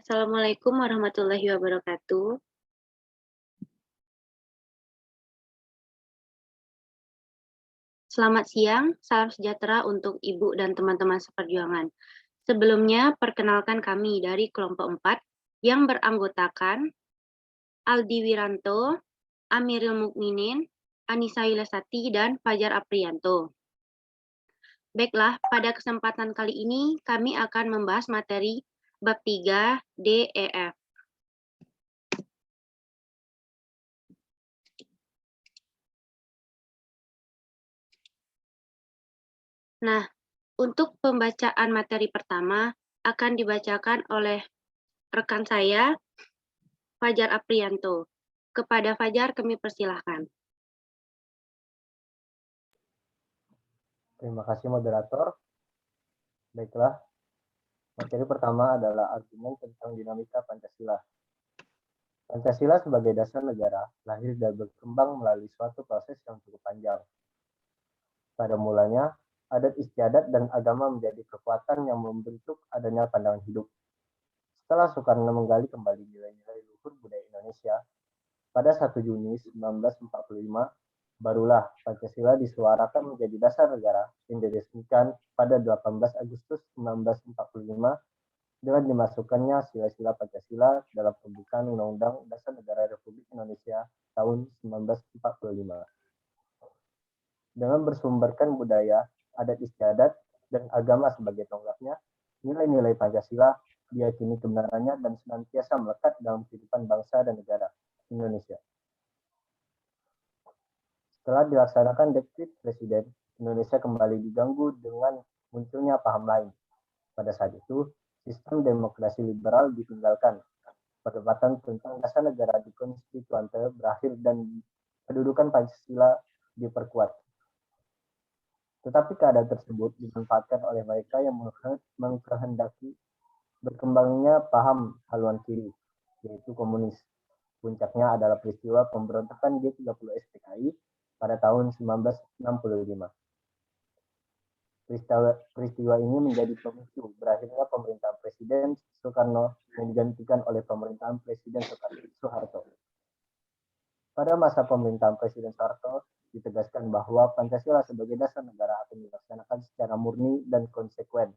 Assalamualaikum warahmatullahi wabarakatuh. Selamat siang, salam sejahtera untuk Ibu dan teman-teman seperjuangan. Sebelumnya, perkenalkan kami dari kelompok 4 yang beranggotakan Aldi Wiranto, Amiril Mukminin, Anissa Wilasati, dan Fajar Aprianto. Baiklah, pada kesempatan kali ini kami akan membahas materi bab 3 DEF. Nah, untuk pembacaan materi pertama akan dibacakan oleh rekan saya, Fajar Aprianto. Kepada Fajar kami persilahkan. Terima kasih moderator. Baiklah, materi pertama adalah argumen tentang dinamika Pancasila. Pancasila sebagai dasar negara lahir dan berkembang melalui suatu proses yang cukup panjang. Pada mulanya, adat istiadat dan agama menjadi kekuatan yang membentuk adanya pandangan hidup. Setelah Soekarno menggali kembali nilai-nilai luhur budaya Indonesia, pada 1 Juni 1945, barulah Pancasila disuarakan menjadi dasar negara yang diresmikan pada 18 Agustus 1945 dengan dimasukkannya sila-sila Pancasila dalam pembukaan Undang-Undang Dasar Negara Republik Indonesia tahun 1945. Dengan bersumberkan budaya, adat istiadat, dan agama sebagai tonggaknya, nilai-nilai Pancasila diyakini kebenarannya dan senantiasa melekat dalam kehidupan bangsa dan negara Indonesia. Setelah dilaksanakan dekret Presiden, Indonesia kembali diganggu dengan munculnya paham lain. Pada saat itu, sistem demokrasi liberal ditinggalkan. Perdebatan tentang dasar negara di konstituante berakhir dan kedudukan Pancasila diperkuat. Tetapi keadaan tersebut dimanfaatkan oleh mereka yang mengkehendaki berkembangnya paham haluan kiri, yaitu komunis. Puncaknya adalah peristiwa pemberontakan G30 SPKI pada tahun 1965. Peristiwa ini menjadi pemicu berakhirnya pemerintahan Presiden Soekarno yang digantikan oleh pemerintahan Presiden Soeharto. Pada masa pemerintahan Presiden Soeharto, ditegaskan bahwa Pancasila sebagai dasar negara akan dilaksanakan secara murni dan konsekuen.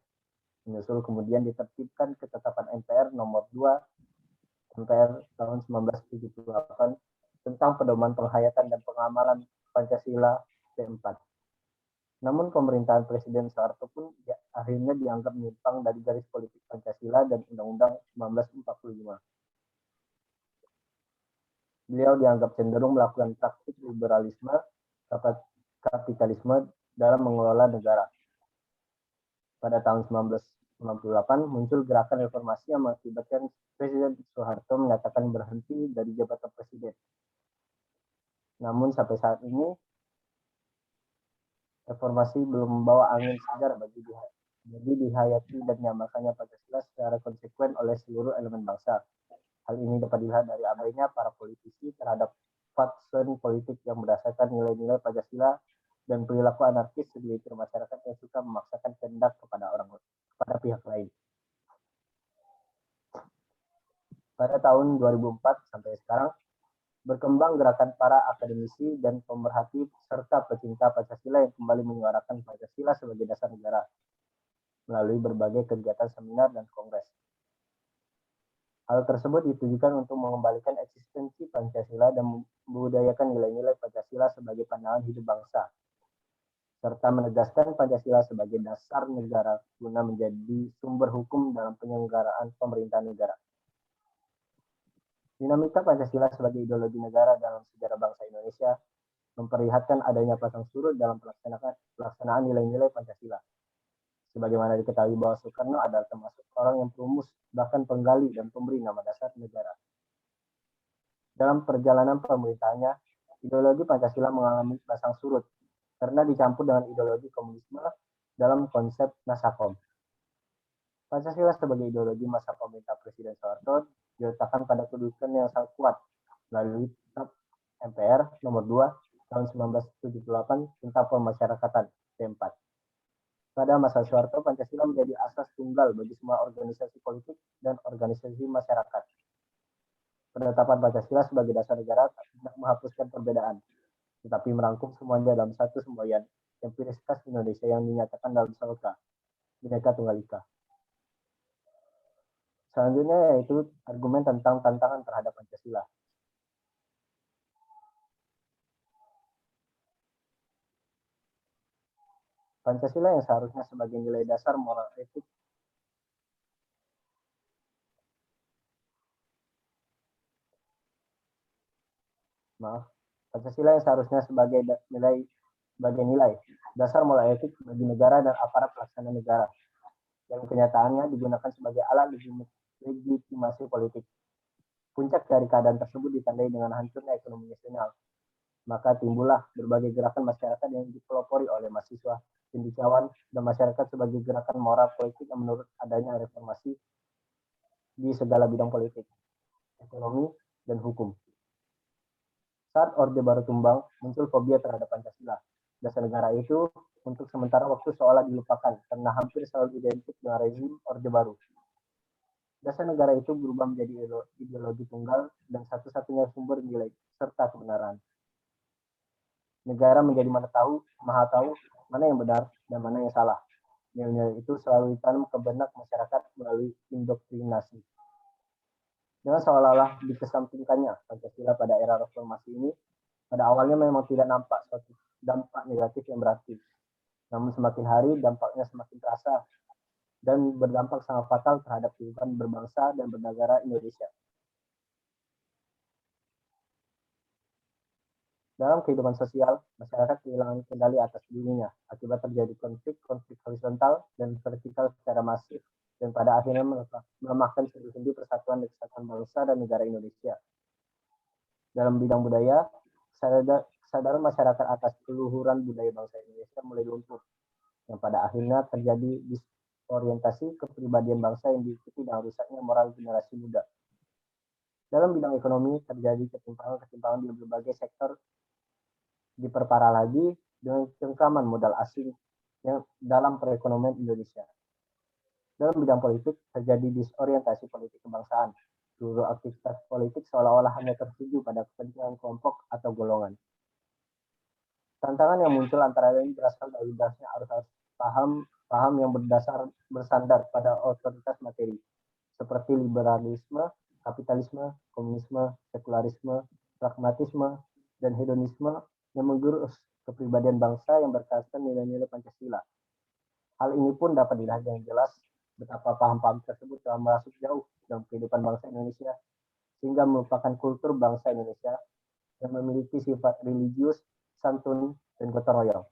Menyusul kemudian ditertibkan ketetapan MPR nomor 2 MPR tahun 1978 tentang pedoman penghayatan dan pengamalan Pancasila P4. Namun pemerintahan Presiden Soeharto pun akhirnya dianggap menyimpang dari garis politik Pancasila dan Undang-Undang 1945. Beliau dianggap cenderung melakukan praktik liberalisme, kapitalisme dalam mengelola negara. Pada tahun 1998 muncul gerakan reformasi yang mengakibatkan Presiden Soeharto menyatakan berhenti dari jabatan presiden. Namun sampai saat ini reformasi belum membawa angin segar bagi dihayati dan diamalkannya Pancasila secara konsekuen oleh seluruh elemen bangsa. Hal ini dapat dilihat dari abainya para politisi terhadap fatsun politik yang berdasarkan nilai-nilai Pancasila dan perilaku anarkis segelintir masyarakat yang suka memaksakan kehendak kepada pihak lain. Pada tahun 2004 sampai sekarang, berkembang gerakan para akademisi dan pemerhati serta pecinta Pancasila yang kembali menyuarakan Pancasila sebagai dasar negara melalui berbagai kegiatan seminar dan kongres. Hal tersebut ditujukan untuk mengembalikan eksistensi Pancasila dan membudayakan nilai-nilai Pancasila sebagai pandangan hidup bangsa, serta menegaskan Pancasila sebagai dasar negara guna menjadi sumber hukum dalam penyelenggaraan pemerintahan negara. Dinamika Pancasila sebagai ideologi negara dalam sejarah bangsa Indonesia memperlihatkan adanya pasang surut dalam pelaksanaan nilai-nilai Pancasila. Sebagaimana diketahui bahwa Soekarno adalah termasuk orang yang perumus, bahkan penggali dan pemberi nama dasar negara. Dalam perjalanan pemerintahannya, ideologi Pancasila mengalami pasang surut karena dicampur dengan ideologi komunisme dalam konsep Nasakom. Pancasila sebagai ideologi masa pemerintah Presiden Soeharto diletakkan pada kedudukan yang sangat kuat melalui MPR nomor 2 tahun 1978 tentang pemasyarakatan P4. Pada masa Soeharto, Pancasila menjadi asas tunggal bagi semua organisasi politik dan organisasi masyarakat. Penetapan Pancasila sebagai dasar negara tidak menghapuskan perbedaan, tetapi merangkum semuanya dalam satu semboyan empiristas Indonesia yang dinyatakan dalam Salka, Bhinneka Tunggal Ika. Selanjutnya yaitu argumen tentang tantangan terhadap Pancasila. Pancasila yang seharusnya sebagai nilai dasar moral etik Pancasila yang seharusnya sebagai nilai dasar moral etik bagi negara dan aparat pelaksana negara, yang kenyataannya digunakan sebagai alat legitimasi politik. Puncak dari keadaan tersebut ditandai dengan hancurnya ekonomi nasional. Maka timbullah berbagai gerakan masyarakat yang dipelopori oleh mahasiswa, cendekiawan, dan masyarakat sebagai gerakan moral politik yang menurut adanya reformasi di segala bidang politik, ekonomi, dan hukum. Saat Orde Baru tumbang, muncul fobia terhadap Pancasila. Dasar negara itu untuk sementara waktu seolah dilupakan karena hampir selalu identik dengan rezim Orde Baru. Dasar negara itu berubah menjadi ideologi tunggal dan satu-satunya sumber nilai serta kebenaran. Negara menjadi maha tahu mana yang benar dan mana yang salah. Nilai-nilai itu selalu ditanam ke benak masyarakat melalui indoktrinasi. Dengan seolah-olah dikesampingkannya Pancasila pada era reformasi ini, pada awalnya memang tidak nampak suatu dampak negatif yang berarti. Namun semakin hari dampaknya semakin terasa dan berdampak sangat fatal terhadap kehidupan berbangsa dan bernegara Indonesia. Dalam kehidupan sosial, masyarakat kehilangan kendali atas dirinya akibat terjadi konflik horizontal dan vertikal secara masif dan pada akhirnya melemahkan sendi-sendi persatuan dan kesatuan bangsa dan negara Indonesia. Dalam bidang budaya, kesadaran masyarakat atas keluhuran budaya bangsa Indonesia mulai luntur, yang pada akhirnya terjadi disorientasi kepribadian bangsa yang diikuti dengan rusaknya moral generasi muda. Dalam bidang ekonomi, terjadi ketimpangan di berbagai sektor, diperparah lagi dengan cengkraman modal asing yang dalam perekonomian Indonesia. Dalam bidang politik, terjadi disorientasi politik kebangsaan. Seluruh aktivitas politik seolah-olah hanya tertuju pada kepentingan kelompok atau golongan. Tantangan yang muncul antara lain berasal dari dasarnya arus paham yang bersandar pada otoritas materi, seperti liberalisme, kapitalisme, komunisme, sekularisme, pragmatisme, dan hedonisme yang menggerus kepribadian bangsa yang berkaitan nilai-nilai Pancasila. Hal ini pun dapat dilihat dengan jelas betapa paham-paham tersebut telah masuk jauh dalam kehidupan bangsa Indonesia, sehingga merupakan kultur bangsa Indonesia yang memiliki sifat religius, santun, dan gotong royong.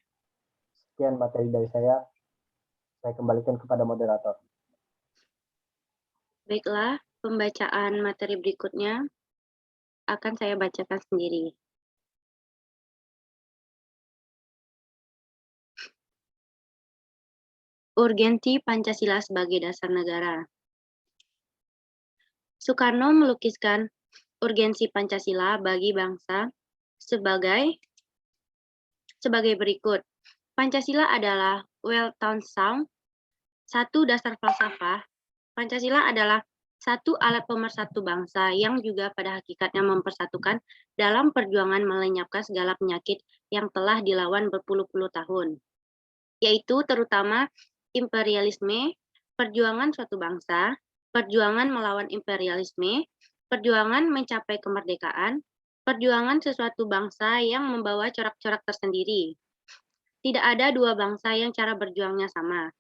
Sekian materi dari saya kembalikan kepada moderator. Baiklah, pembacaan materi berikutnya akan saya bacakan sendiri. Urgensi Pancasila sebagai dasar negara. Soekarno melukiskan urgensi Pancasila bagi bangsa sebagai berikut. Pancasila adalah well-known sound, satu dasar falsafah. Pancasila adalah satu alat pemersatu bangsa yang juga pada hakikatnya mempersatukan dalam perjuangan melenyapkan segala penyakit yang telah dilawan berpuluh-puluh tahun, yaitu terutama imperialisme, perjuangan suatu bangsa, perjuangan melawan imperialisme, perjuangan mencapai kemerdekaan, perjuangan sesuatu bangsa yang membawa corak-corak tersendiri. Tidak ada dua bangsa yang cara berjuangnya sama.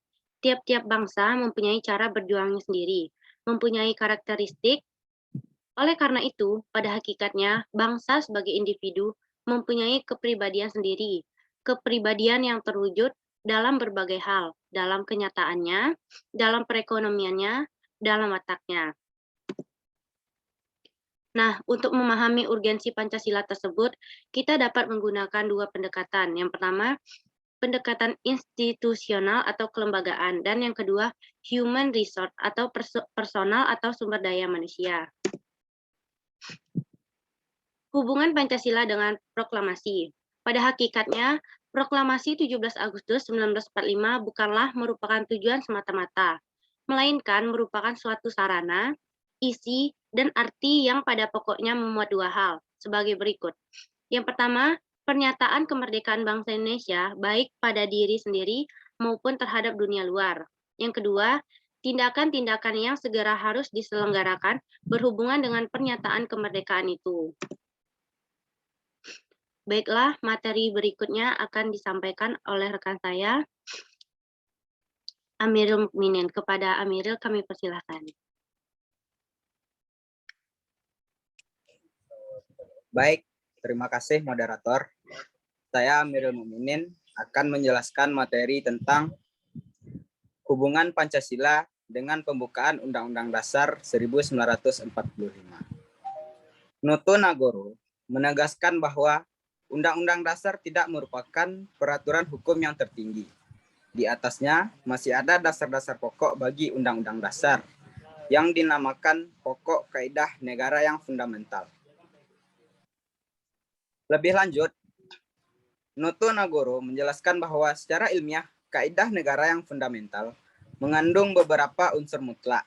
Tiap-tiap bangsa mempunyai cara berjuangnya sendiri, mempunyai karakteristik. Oleh karena itu, pada hakikatnya, bangsa sebagai individu mempunyai kepribadian sendiri, kepribadian yang terwujud dalam berbagai hal, dalam kenyataannya, dalam perekonomiannya, dalam wataknya. Nah, untuk memahami urgensi Pancasila tersebut, kita dapat menggunakan dua pendekatan. Yang pertama, pendekatan institusional atau kelembagaan, dan yang kedua, human resource atau personal atau sumber daya manusia. Hubungan Pancasila dengan proklamasi. Pada hakikatnya, Proklamasi 17 Agustus 1945 bukanlah merupakan tujuan semata-mata, melainkan merupakan suatu sarana, isi, dan arti yang pada pokoknya memuat dua hal, sebagai berikut. Yang pertama, pernyataan kemerdekaan bangsa Indonesia baik pada diri sendiri maupun terhadap dunia luar. Yang kedua, tindakan-tindakan yang segera harus diselenggarakan berhubungan dengan pernyataan kemerdekaan itu. Baiklah, materi berikutnya akan disampaikan oleh rekan saya, Amirul Mukminin. Kepada Amirul kami persilahkan. Baik, terima kasih moderator. Saya Amirul Mukminin akan menjelaskan materi tentang hubungan Pancasila dengan pembukaan Undang-Undang Dasar 1945. Noto Nagoro menegaskan bahwa Undang-Undang Dasar tidak merupakan peraturan hukum yang tertinggi. Di atasnya masih ada dasar-dasar pokok bagi Undang-Undang Dasar yang dinamakan pokok kaidah negara yang fundamental. Lebih lanjut, Noto Nagoro menjelaskan bahwa secara ilmiah kaidah negara yang fundamental mengandung beberapa unsur mutlak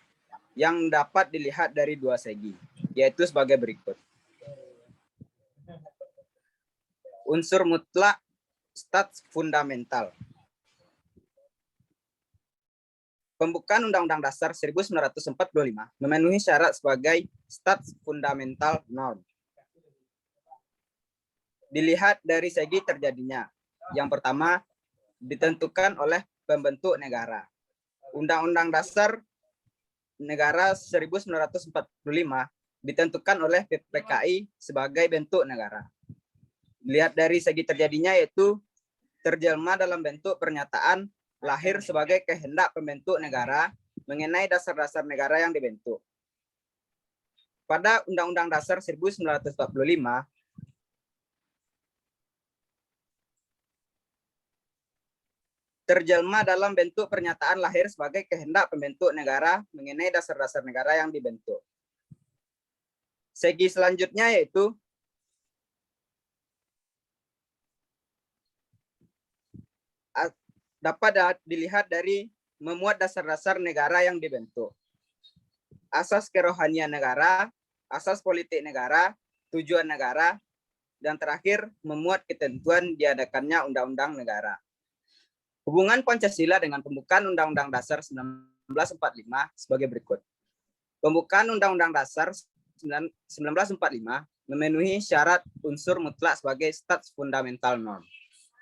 yang dapat dilihat dari dua segi, yaitu sebagai berikut. Unsur mutlak stats fundamental. Pembukaan Undang-Undang Dasar 1945 memenuhi syarat sebagai stats fundamental norm. Dilihat dari segi terjadinya. Yang pertama, ditentukan oleh pembentuk negara. Undang-Undang Dasar Negara 1945 ditentukan oleh PPKI sebagai bentuk negara. Dilihat dari segi terjadinya yaitu terjelma dalam bentuk pernyataan lahir sebagai kehendak pembentuk negara mengenai dasar-dasar negara yang dibentuk. Pada Undang-Undang Dasar 1945, terjelma dalam bentuk pernyataan lahir sebagai kehendak pembentuk negara mengenai dasar-dasar negara yang dibentuk. Segi selanjutnya yaitu dapat dilihat dari memuat dasar-dasar negara yang dibentuk. Asas kerohanian negara, asas politik negara, tujuan negara, dan terakhir memuat ketentuan diadakannya undang-undang negara. Hubungan Pancasila dengan pembukaan Undang-Undang Dasar 1945 sebagai berikut. Pembukaan Undang-Undang Dasar 1945 memenuhi syarat unsur mutlak sebagai stats fundamental norm.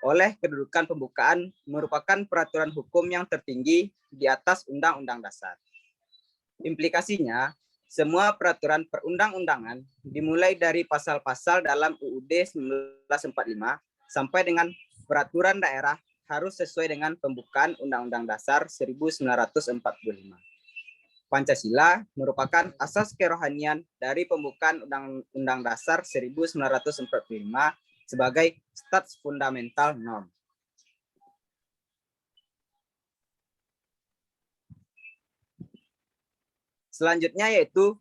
Oleh kedudukan pembukaan merupakan peraturan hukum yang tertinggi di atas Undang-Undang Dasar. Implikasinya, semua peraturan perundang-undangan dimulai dari pasal-pasal dalam UUD 1945 sampai dengan peraturan daerah harus sesuai dengan pembukaan Undang-Undang Dasar 1945. Pancasila merupakan asas kerohanian dari pembukaan Undang-Undang Dasar 1945 sebagai stats fundamental norm. Selanjutnya yaitu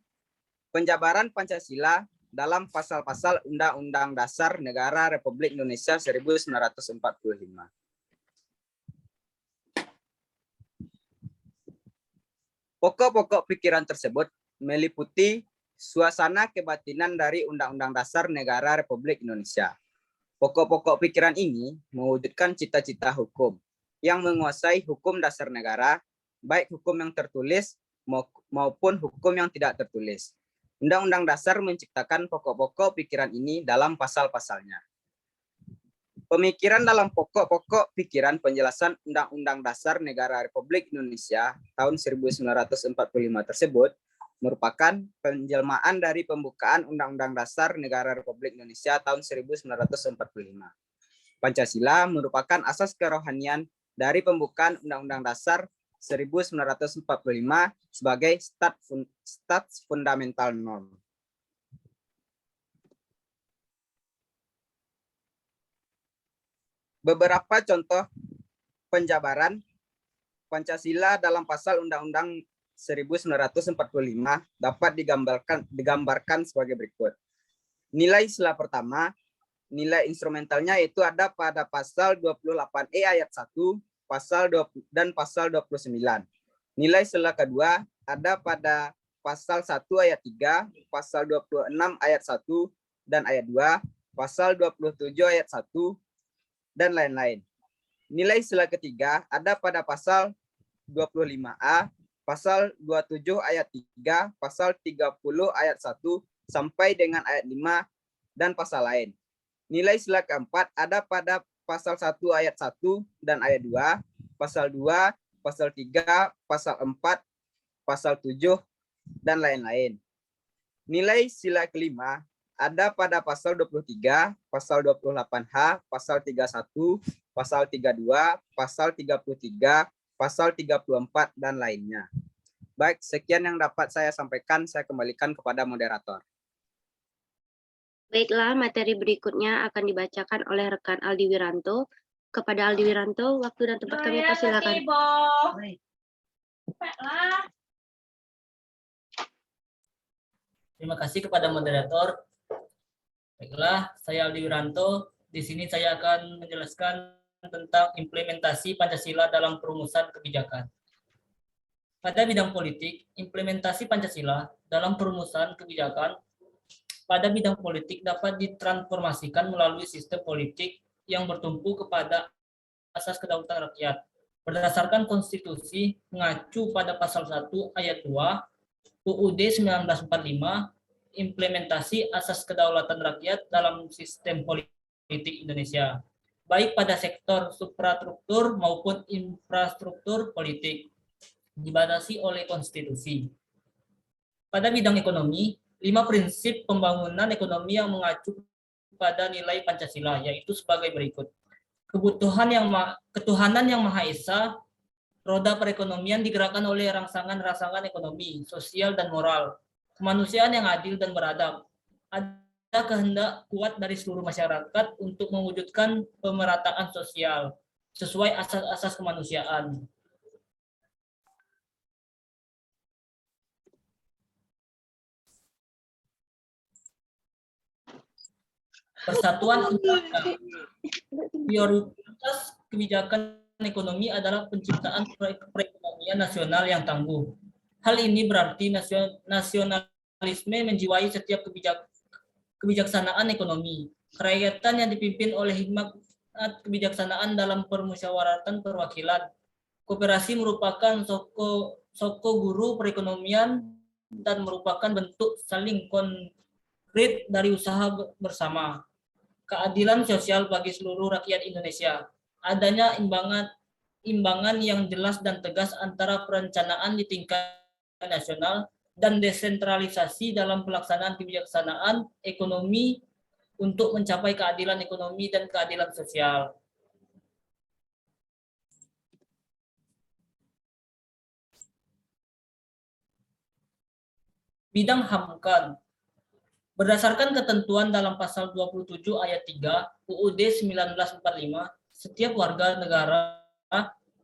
penjabaran Pancasila dalam pasal-pasal Undang-Undang Dasar Negara Republik Indonesia 1945. Pokok-pokok pikiran tersebut meliputi suasana kebatinan dari Undang-Undang Dasar Negara Republik Indonesia. Pokok-pokok pikiran ini mewujudkan cita-cita hukum yang menguasai hukum dasar negara, baik hukum yang tertulis maupun hukum yang tidak tertulis. Undang-Undang Dasar menciptakan pokok-pokok pikiran ini dalam pasal-pasalnya. Pemikiran dalam pokok-pokok pikiran penjelasan Undang-Undang Dasar Negara Republik Indonesia tahun 1945 tersebut merupakan penjelmaan dari pembukaan Undang-Undang Dasar Negara Republik Indonesia tahun 1945. Pancasila merupakan asas kerohanian dari pembukaan Undang-Undang Dasar 1945 sebagai stats fundamental norm. Beberapa contoh penjabaran Pancasila dalam pasal Undang-Undang 1945 dapat digambarkan sebagai berikut. Nilai sila pertama, nilai instrumentalnya itu ada pada pasal 28E ayat 1, pasal 20 dan pasal 29. Nilai sila kedua ada pada pasal 1 ayat 3, pasal 26 ayat 1 dan ayat 2, pasal 27 ayat 1 dan lain-lain. Nilai sila ketiga ada pada pasal 25A, pasal 27 ayat 3, pasal 30 ayat 1 sampai dengan ayat 5 dan pasal lain. Nilai sila keempat ada pada pasal 1 ayat 1 dan ayat 2, pasal 2, pasal 3, pasal 4, pasal 7, dan lain-lain. Nilai sila kelima ada pada pasal 23, pasal 28H, pasal 31, pasal 32, pasal 33, pasal 34, dan lainnya. Baik, sekian yang dapat saya sampaikan. Saya kembalikan kepada moderator. Baiklah, materi berikutnya akan dibacakan oleh rekan Aldi Wiranto. Kepada Aldi Wiranto, waktu dan tempat kami persilakan. Terima kasih kepada moderator. Baiklah, saya Aldi Wiranto. Di sini saya akan menjelaskan tentang implementasi Pancasila dalam perumusan kebijakan. Pada bidang politik, implementasi Pancasila dalam perumusan kebijakan pada bidang politik dapat ditransformasikan melalui sistem politik yang bertumpu kepada asas kedaulatan rakyat. Berdasarkan konstitusi mengacu pada pasal 1 ayat 2 UUD 1945, implementasi asas kedaulatan rakyat dalam sistem politik Indonesia, baik pada sektor suprastruktur maupun infrastruktur politik, dibatasi oleh konstitusi. Pada bidang ekonomi, 5 prinsip pembangunan ekonomi yang mengacu pada nilai Pancasila, yaitu sebagai berikut. Ketuhanan yang Maha Esa, roda perekonomian digerakkan oleh rangsangan-rangsangan ekonomi, sosial, dan moral, kemanusiaan yang adil dan beradab, ada kehendak kuat dari seluruh masyarakat untuk mewujudkan pemerataan sosial sesuai asas-asas kemanusiaan. Persatuan Indonesia. Prioritas kebijakan ekonomi adalah penciptaan perekonomian nasional yang tangguh. Hal ini berarti nasionalisme menjiwai setiap kebijaksanaan ekonomi. Kerakyatan yang dipimpin oleh hikmat kebijaksanaan dalam permusyawaratan perwakilan. Koperasi merupakan soko guru perekonomian dan merupakan bentuk saling konkret dari usaha bersama. Keadilan sosial bagi seluruh rakyat Indonesia. Adanya imbangan yang jelas dan tegas antara perencanaan di tingkat nasional dan desentralisasi dalam pelaksanaan kebijaksanaan ekonomi untuk mencapai keadilan ekonomi dan keadilan sosial. Bidang HAMKAN. Berdasarkan ketentuan dalam pasal 27 ayat 3 UUD 1945, setiap warga negara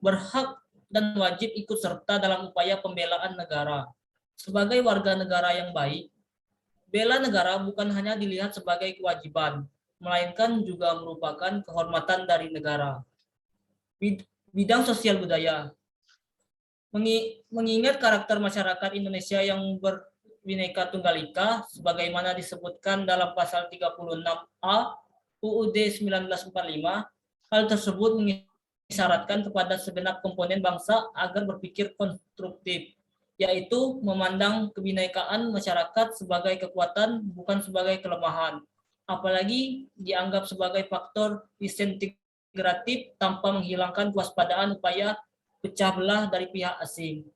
berhak dan wajib ikut serta dalam upaya pembelaan negara. Sebagai warga negara yang baik, bela negara bukan hanya dilihat sebagai kewajiban, melainkan juga merupakan kehormatan dari negara. Bidang sosial budaya. Mengingat karakter masyarakat Indonesia yang Bhinneka Tunggal Ika sebagaimana disebutkan dalam pasal 36A UUD 1945, hal tersebut mengisyaratkan kepada segenap komponen bangsa agar berpikir konstruktif, yaitu memandang kebinekaan masyarakat sebagai kekuatan bukan sebagai kelemahan, apalagi dianggap sebagai faktor disintegratif tanpa menghilangkan kewaspadaan upaya pecah belah dari pihak asing.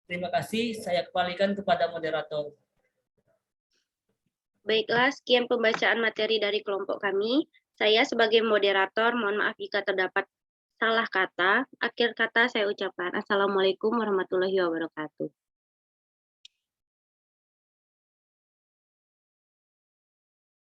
Terima kasih, saya kembalikan kepada moderator. Baiklah, sekian pembacaan materi dari kelompok kami. Saya sebagai moderator, mohon maaf jika terdapat salah kata. Akhir kata saya ucapkan Assalamualaikum warahmatullahi wabarakatuh.